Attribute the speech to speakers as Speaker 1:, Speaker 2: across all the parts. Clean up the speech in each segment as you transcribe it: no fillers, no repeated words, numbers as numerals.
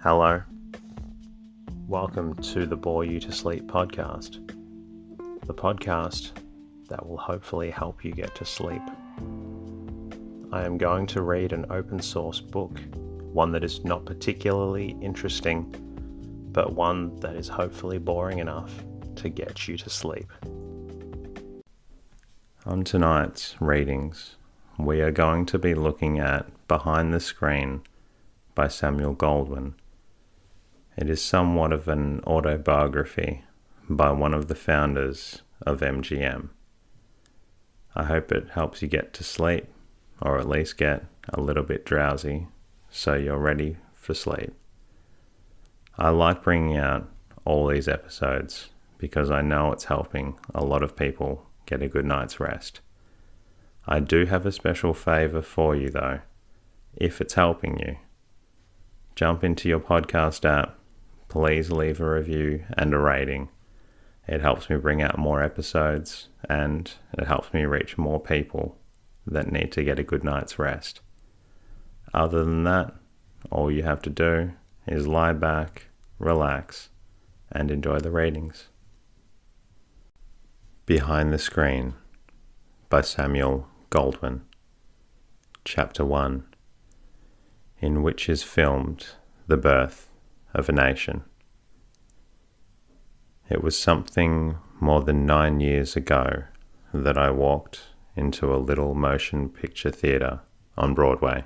Speaker 1: Hello. Welcome to the Bore You to Sleep podcast. The podcast that will hopefully help you get to sleep. I am going to read an open source book, one that is not particularly interesting, but one that is hopefully boring enough to get you to sleep. On tonight's readings, we are going to be looking at Behind the Screen by Samuel Goldwyn. It is somewhat of an autobiography by one of the founders of MGM. I hope it helps you get to sleep, or at least get a little bit drowsy, so you're ready for sleep. I like bringing out all these episodes because I know it's helping a lot of people get a good night's rest. I do have a special favour for you though, if it's helping you. Jump into your podcast app, please leave a review and a rating. It helps me bring out more episodes and it helps me reach more people that need to get a good night's rest. Other than that, all you have to do is lie back, relax, and enjoy the readings. Behind the Screen by Samuel Goldwyn. Chapter 1, in which is filmed the birth of a nation. It was something more than 9 years ago that I walked into a little motion picture theatre on Broadway.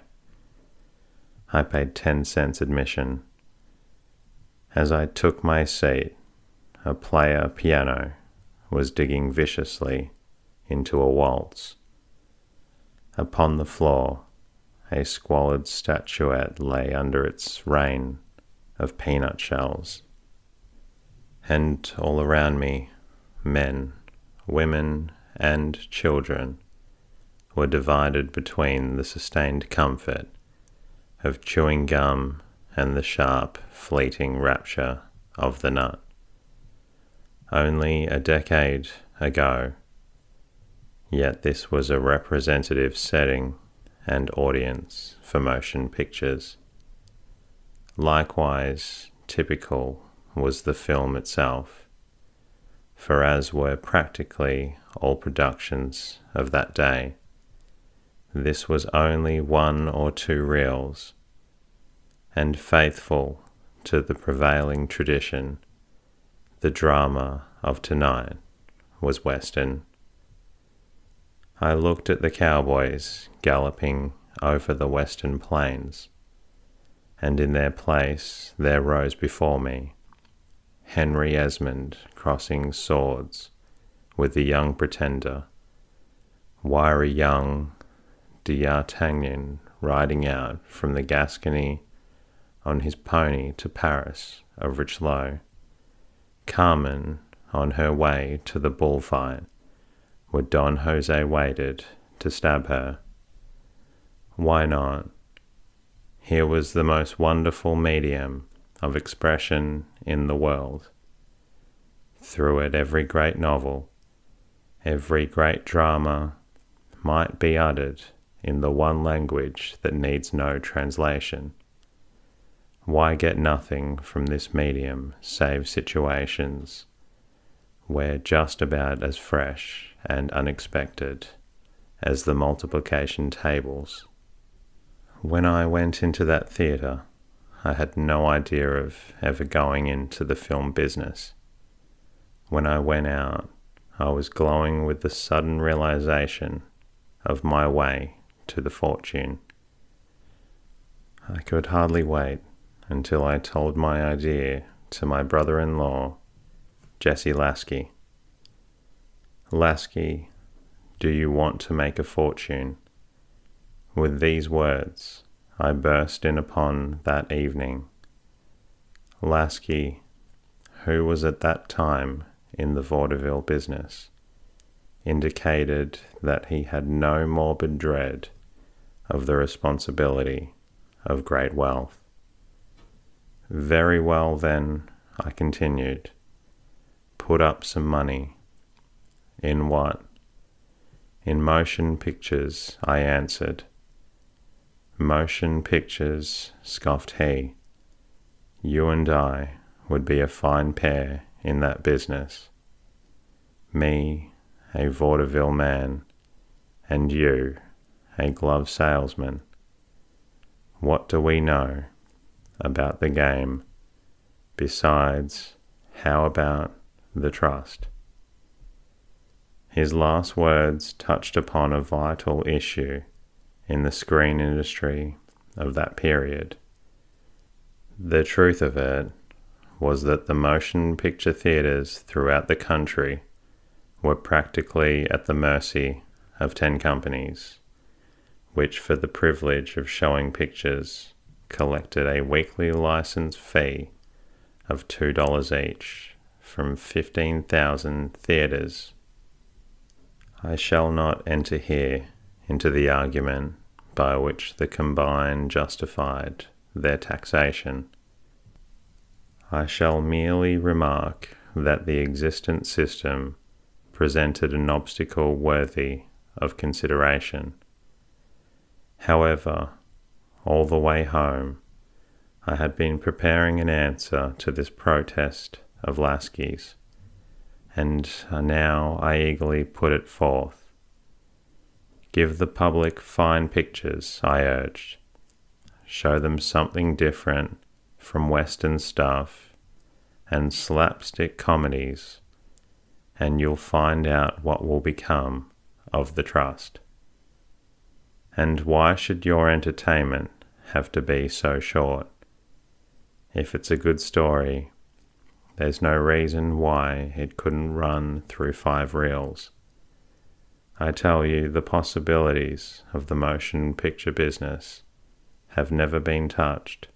Speaker 1: I paid 10 cents admission. As I took my seat, a player piano was digging viciously into a waltz. Upon the floor, a squalid statuette lay under its rain of peanut shells. And all around me, men, women, and children were divided between the sustained comfort of chewing gum and the sharp, fleeting rapture of the nut. Only a decade ago, yet this was a representative setting and audience for motion pictures. Likewise, typical was the film itself, for as were practically all productions of that day, this was only 1 or 2 reels, and faithful to the prevailing tradition, the drama of tonight was Western. I looked at the cowboys galloping over the western plains, and in their place there rose before me Henry Esmond crossing swords with the young pretender, wiry young D'Artagnan riding out from the Gascony on his pony to Paris of Richelieu, Carmen on her way to the bullfight where Don Jose waited to stab her. Why not? Here was the most wonderful medium of expression in the world. Through it every great novel, every great drama might be uttered in the one language that needs no translation. Why get nothing from this medium save situations where just about as fresh and unexpected as the multiplication tables? When I went into that theatre, I had no idea of ever going into the film business. When I went out, I was glowing with the sudden realization of my way to the fortune. I could hardly wait until I told my idea to my brother-in-law, Jesse Lasky. Lasky, do you want to make a fortune? With these words, I burst in upon that evening. Lasky, who was at that time in the vaudeville business, indicated that he had no morbid dread of the responsibility of great wealth. Very well then, I continued, put up some money. In what? In motion pictures, I answered. Motion pictures, scoffed he. you and I would be a fine pair in that business. Me, a vaudeville man, and you, a glove salesman. What do we know about the game besides how about the trust? His last words touched upon a vital issue in the screen industry of that period. The truth of it was that the motion picture theatres throughout the country were practically at the mercy of 10 companies, which for the privilege of showing pictures collected a weekly license fee of $2 each from 15,000 theatres. I shall not enter here into the argument by which the combine justified their taxation. I shall merely remark that the existent system presented an obstacle worthy of consideration. However, all the way home, I had been preparing an answer to this protest of Lasky's, and now I eagerly put it forth. Give the public fine pictures, I urged. Show them something different from Western stuff and slapstick comedies, and you'll find out what will become of the trust. And why should your entertainment have to be so short? If it's a good story, there's no reason why it couldn't run through 5 reels. I tell you, the possibilities of the motion picture business have never been touched.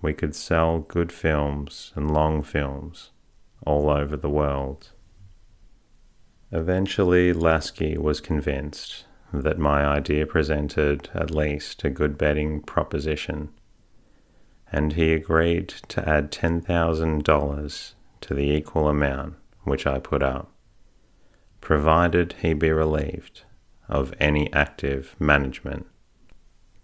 Speaker 1: We could sell good films and long films all over the world. Eventually, Lasky was convinced that my idea presented at least a good betting proposition, and he agreed to add $10,000 to the equal amount which I put up, provided he be relieved of any active management.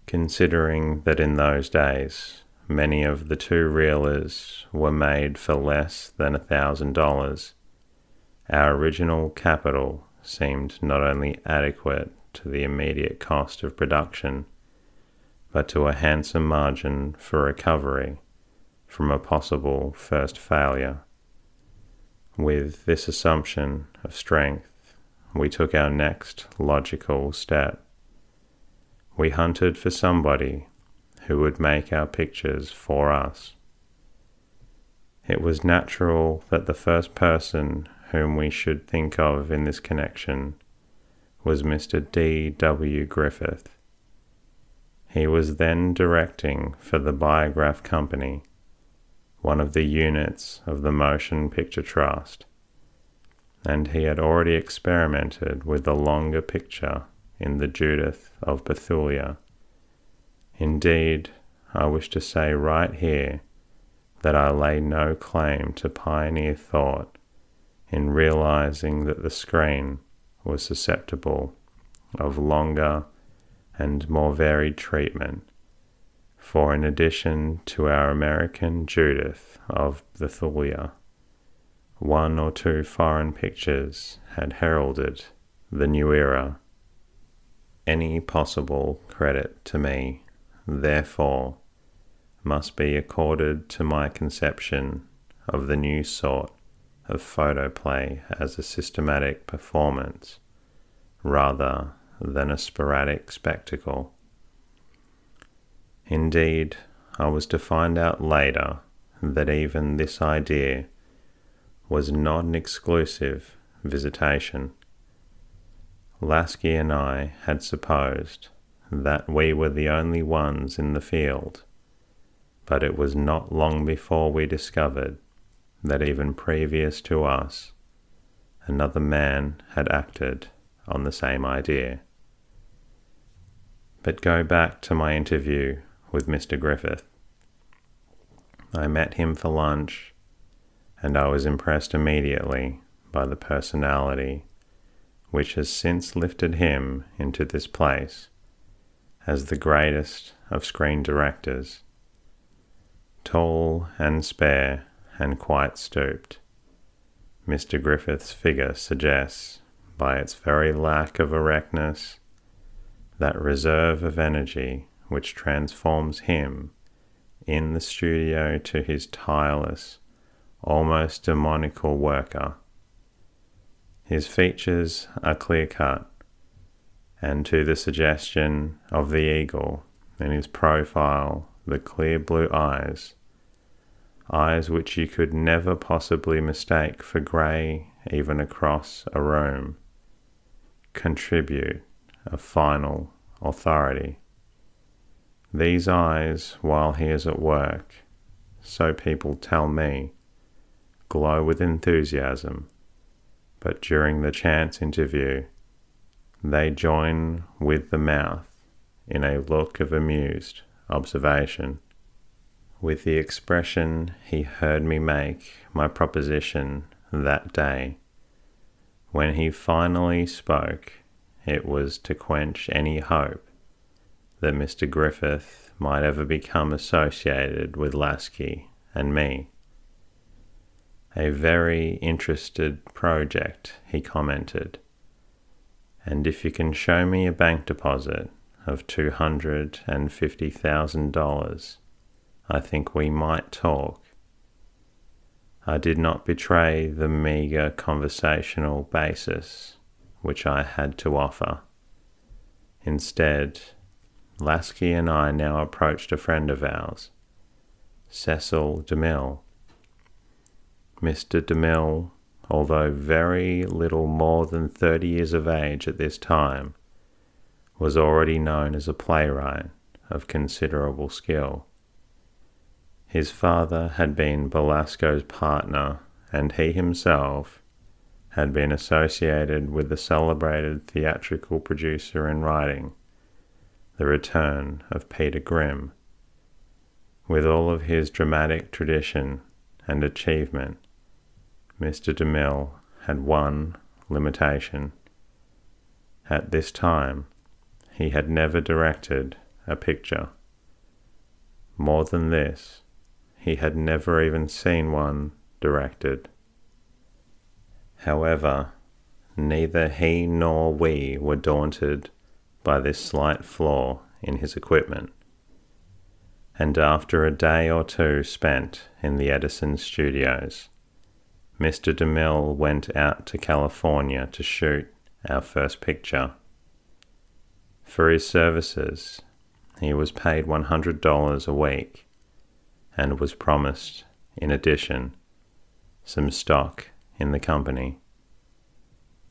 Speaker 1: Considering that in those days many of the 2-reelers were made for less than $1,000, our original capital seemed not only adequate to the immediate cost of production, but to a handsome margin for recovery from a possible first failure. With this assumption of strength, we took our next logical step. We hunted for somebody who would make our pictures for us. It was natural that the first person whom we should think of in this connection was Mr. D.W. Griffith. He was then directing for the Biograph Company, one of the units of the Motion Picture Trust, and he had already experimented with the longer picture in the Judith of Bethulia. Indeed, I wish to say right here that I lay no claim to pioneer thought in realizing that the screen was susceptible of longer and more varied treatment, for in addition to our American Judith of Bethulia, 1 or 2 foreign pictures had heralded the new era. Any possible credit to me, therefore, must be accorded to my conception of the new sort of photoplay as a systematic performance, rather than a sporadic spectacle. Indeed, I was to find out later that even this idea was not an exclusive visitation. Lasky and I had supposed that we were the only ones in the field, but it was not long before we discovered that even previous to us, another man had acted on the same idea. But go back to my interview with Mr. Griffith. I met him for lunch, and I was impressed immediately by the personality which has since lifted him into this place as the greatest of screen directors. Tall and spare and quite stooped, Mr. Griffith's figure suggests, by its very lack of erectness, that reserve of energy which transforms him in the studio to his tireless, almost demoniacal worker. His features are clear-cut, and to the suggestion of the eagle in his profile, the clear blue eyes which you could never possibly mistake for grey even across a room, contribute a final authority. These eyes, while he is at work, so people tell me, glow with enthusiasm, but during the chance interview, they join with the mouth in a look of amused observation. With the expression he heard me make my proposition that day, when he finally spoke, it was to quench any hope that Mr. Griffith might ever become associated with Lasky and me. A very interested project, he commented, and if you can show me a bank deposit of $250,000, I think we might talk. I did not betray the meagre conversational basis which I had to offer. Instead, Lasky and I now approached a friend of ours, Cecil DeMille. Mr. DeMille, although very little more than 30 years of age at this time, was already known as a playwright of considerable skill. His father had been Belasco's partner, and he himself had been associated with the celebrated theatrical producer in writing, The Return of Peter Grimm. With all of his dramatic tradition and achievement, Mr. DeMille had one limitation. At this time, he had never directed a picture. More than this, he had never even seen one directed. However, neither he nor we were daunted by this slight flaw in his equipment, and after a day or two spent in the Edison studios, Mr. DeMille went out to California to shoot our first picture. For his services, he was paid $100 a week, and was promised, in addition, some stock in the company.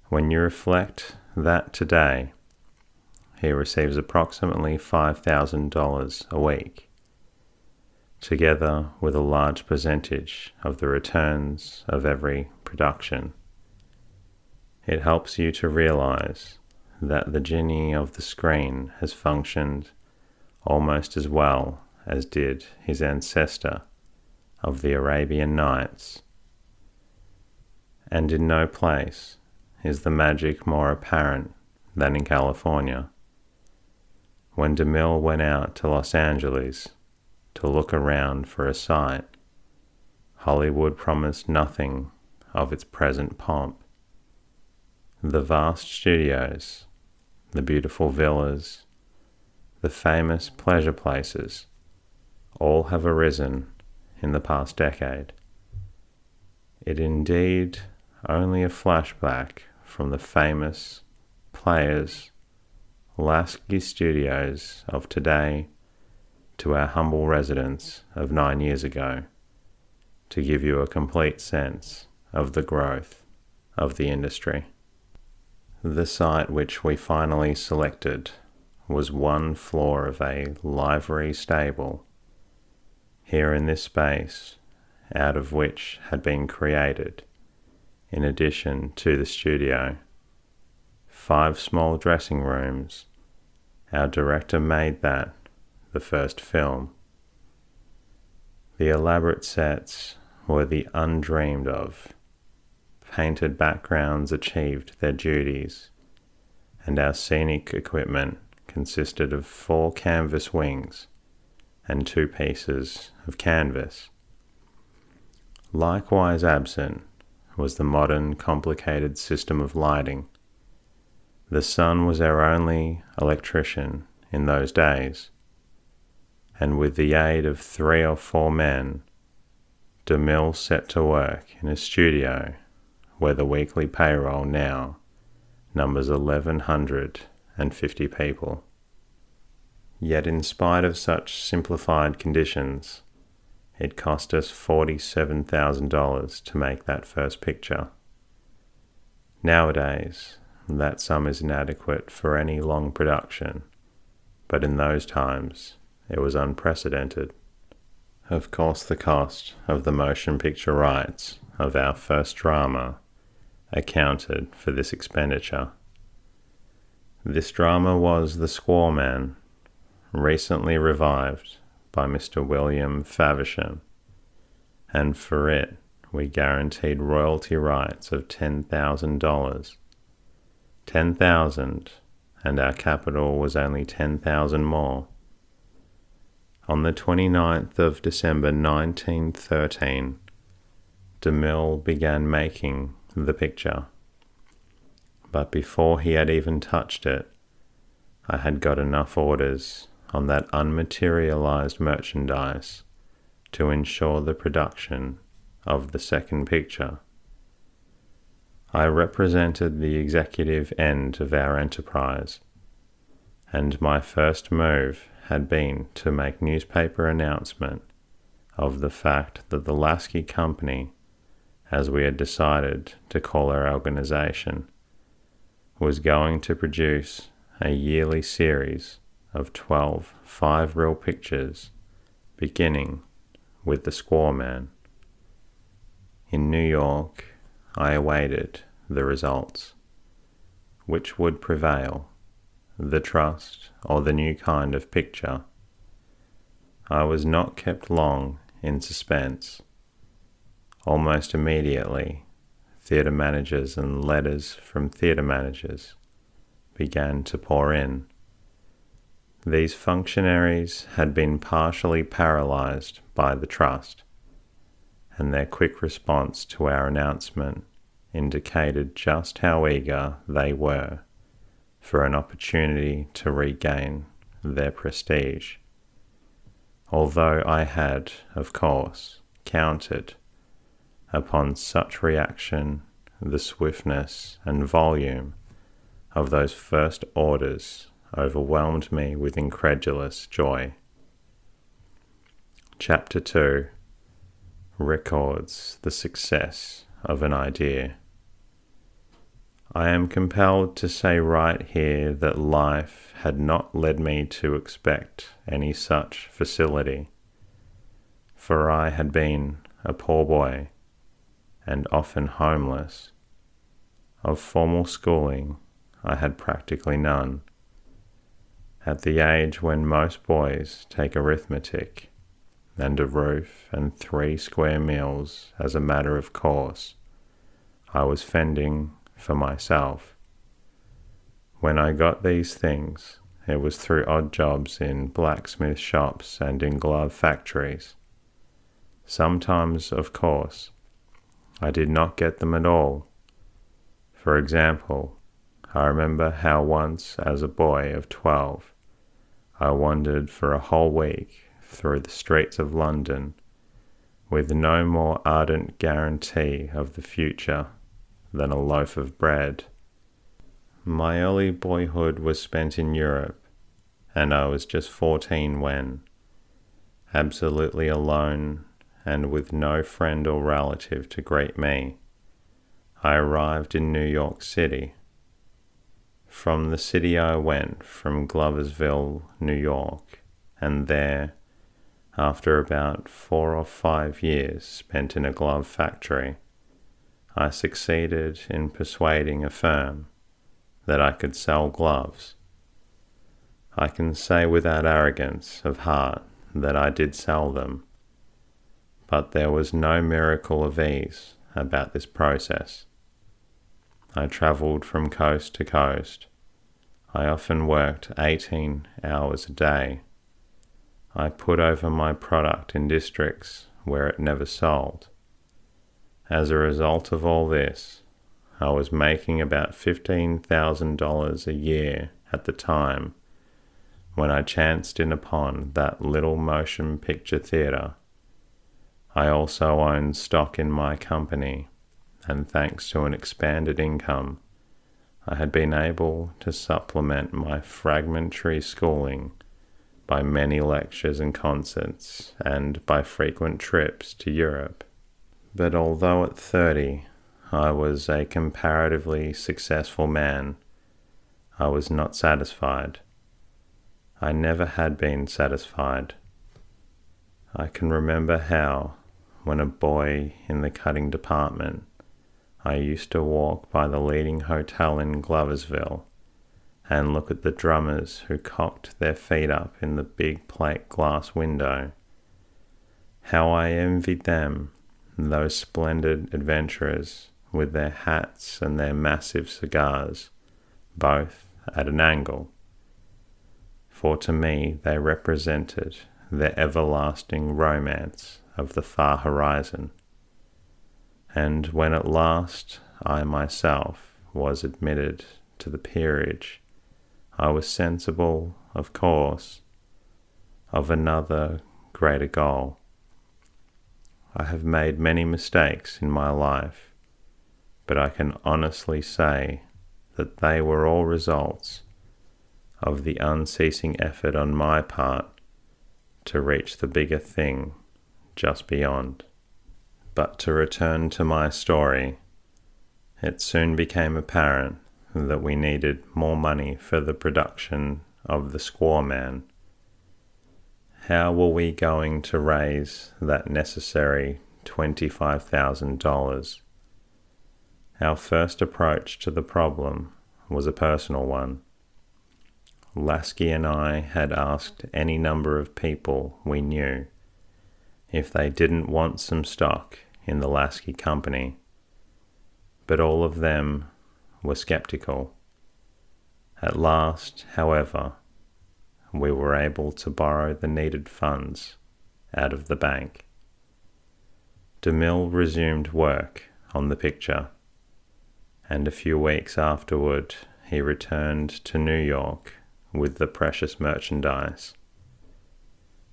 Speaker 1: When you reflect that today, he receives approximately $5,000 a week, together with a large percentage of the returns of every production. It helps you to realize that the genie of the screen has functioned almost as well as did his ancestor of the Arabian Nights. And in no place is the magic more apparent than in California. When DeMille went out to Los Angeles to look around for a site, Hollywood promised nothing of its present pomp. The vast studios, the beautiful villas, the famous pleasure places, all have arisen in the past decade. It indeed only a flashback from the famous Players Lasky studios of today to our humble residence of 9 years ago, to give you a complete sense of the growth of the industry. The site which we finally selected was one floor of a livery stable. Here in this space, out of which had been created, in addition to the studio, 5 small dressing rooms, our director made that the first film. The elaborate sets were the undreamed of. Painted backgrounds achieved their duties, and our scenic equipment consisted of 4 canvas wings and 2 pieces of canvas. Likewise absent was the modern complicated system of lighting. The sun was our only electrician in those days, and with the aid of 3 or 4 men, DeMille set to work in a studio where the weekly payroll now numbers 1,150 people. Yet in spite of such simplified conditions, it cost us $47,000 to make that first picture. Nowadays, that sum is inadequate for any long production, but in those times, it was unprecedented. Of course, the cost of the motion picture rights of our first drama accounted for this expenditure. This drama was The Squaw Man, recently revived by Mr. William Faversham, and for it we guaranteed royalty rights of $10,000. 10,000, and our capital was only 10,000 more. On the 29th of December 1913, DeMille began making the picture. But before he had even touched it, I had got enough orders on that unmaterialized merchandise to ensure the production of the second picture. I represented the executive end of our enterprise, and my first move had been to make newspaper announcement of the fact that the Lasky Company, as we had decided to call our organization, was going to produce a yearly series of 12 5-reel pictures, beginning with The Squaw Man. In New York, I awaited the results. Which would prevail, the trust or the new kind of picture? I was not kept long in suspense. Almost immediately, theatre managers and letters from theatre managers began to pour in. These functionaries had been partially paralyzed by the trust, and their quick response to our announcement indicated just how eager they were for an opportunity to regain their prestige. Although I had, of course, counted upon such reaction, the swiftness and volume of those first orders overwhelmed me with incredulous joy. Chapter 2 records the success of an idea. I am compelled to say right here that life had not led me to expect any such facility, for I had been a poor boy and often homeless. Of formal schooling, I had practically none. At the age when most boys take arithmetic and a roof and 3 square meals as a matter of course, I was fending for myself. When I got these things, it was through odd jobs in blacksmith shops and in glove factories. Sometimes, of course, I did not get them at all. For example, I remember how once as a boy of 12, I wandered for a whole week through the streets of London with no more ardent guarantee of the future than a loaf of bread. My early boyhood was spent in Europe, and I was just 14 when, absolutely alone and with no friend or relative to greet me, I arrived in New York City. From the city I went from Gloversville, New York, and there, after about 4 or 5 years spent in a glove factory, I succeeded in persuading a firm that I could sell gloves. I can say without arrogance of heart that I did sell them, but there was no miracle of ease about this process. I travelled from coast to coast. I often worked 18 hours a day. I put over my product in districts where it never sold. As a result of all this, I was making about $15,000 a year at the time when I chanced in upon that little motion picture theatre. I also owned stock in my company, and thanks to an expanded income, I had been able to supplement my fragmentary schooling by many lectures and concerts, and by frequent trips to Europe. But although at 30 I was a comparatively successful man, I was not satisfied. I never had been satisfied. I can remember how, when a boy in the cutting department, I used to walk by the leading hotel in Gloversville and look at the drummers who cocked their feet up in the big plate glass window. How I envied them, those splendid adventurers with their hats and their massive cigars, both at an angle. For to me they represented the everlasting romance of the far horizon. And when at last I myself was admitted to the peerage, I was sensible, of course, of another greater goal. I have made many mistakes in my life, but I can honestly say that they were all results of the unceasing effort on my part to reach the bigger thing just beyond. But to return to my story, it soon became apparent that we needed more money for the production of The Squaw Man. How were we going to raise that necessary $25,000? Our first approach to the problem was a personal one. Lasky and I had asked any number of people we knew if they didn't want some stock in the Lasky Company, but all of them were skeptical. At last, however, we were able to borrow the needed funds out of the bank. DeMille resumed work on the picture, and a few weeks afterward he returned to New York with the precious merchandise.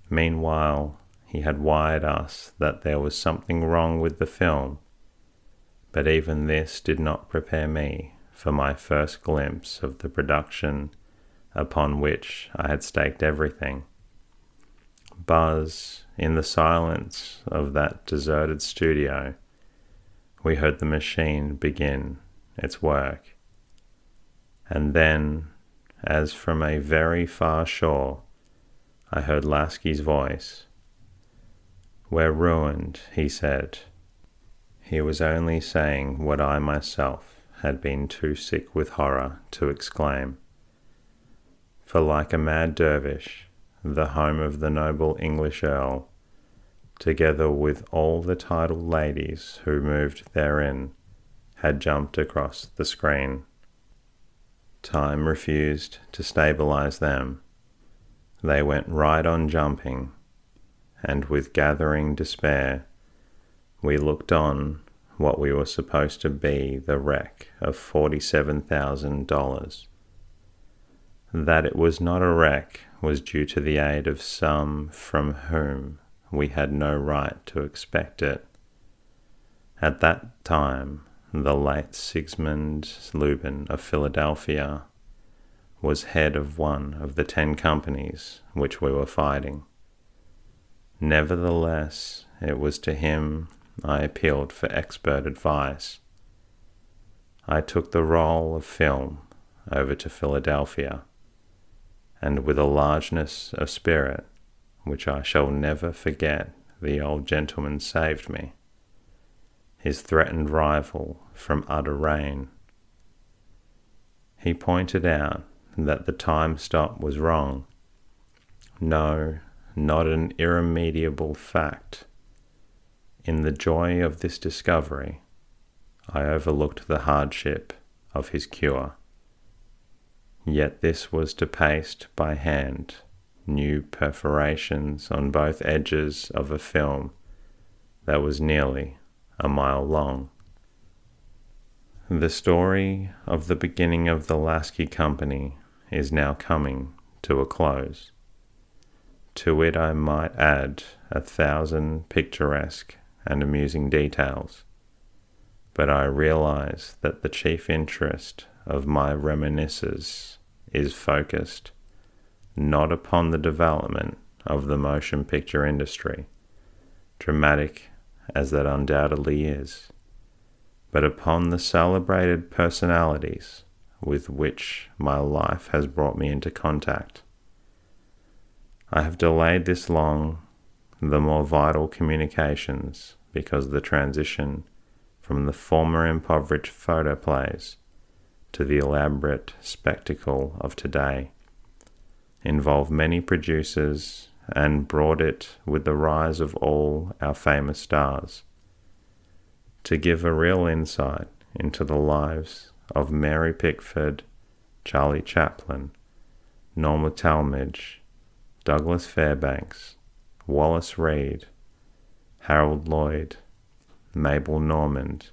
Speaker 1: Meanwhile, he had wired us that there was something wrong with the film, but even this did not prepare me for my first glimpse of the production upon which I had staked everything. Buzz, in the silence of that deserted studio, we heard the machine begin its work. And then, as from a very far shore, I heard Lasky's voice. "We're ruined," he said. He was only saying what I myself had been too sick with horror to exclaim. For like a mad dervish, the home of the noble English earl, together with all the titled ladies who moved therein, had jumped across the screen. Time refused to stabilize them. They went right on jumping, and with gathering despair, we looked on what we were supposed to be the wreck of $47,000. That it was not a wreck was due to the aid of some from whom we had no right to expect it. At that time, the late Sigismund Lubin of Philadelphia was head of one of the 10 companies which we were fighting. Nevertheless, it was to him I appealed for expert advice. I took the roll of film over to Philadelphia, and with a largeness of spirit which I shall never forget, the old gentleman saved me, his threatened rival, from utter ruin. He pointed out that the time stop was wrong. No, not an irremediable fact. In the joy of this discovery, I overlooked the hardship of his cure. Yet this was to paste by hand new perforations on both edges of a film that was nearly a mile long. The story of the beginning of the Lasky Company is now coming to a close. To it I might add 1,000 picturesque and amusing details, but I realize that the chief interest of my reminiscences is focused not upon the development of the motion picture industry, dramatic as that undoubtedly is, but upon the celebrated personalities with which my life has brought me into contact. I have delayed this long, the more vital communications, because the transition from the former impoverished photoplays to the elaborate spectacle of today involved many producers and brought it with the rise of all our famous stars. To give a real insight into the lives of Mary Pickford, Charlie Chaplin, Norma Talmadge, Douglas Fairbanks, Wallace Reid, Harold Lloyd, Mabel Normand,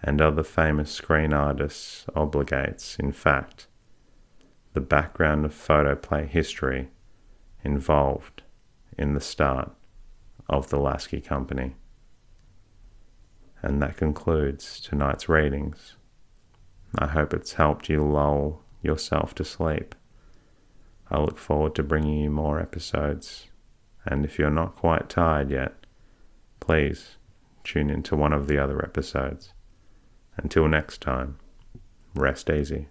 Speaker 1: and other famous screen artists obligates, in fact, the background of photoplay history involved in the start of the Lasky Company. And that concludes tonight's readings. I hope it's helped you lull yourself to sleep. I look forward to bringing you more episodes, and if you're not quite tired yet, please tune into one of the other episodes. Until next time, rest easy.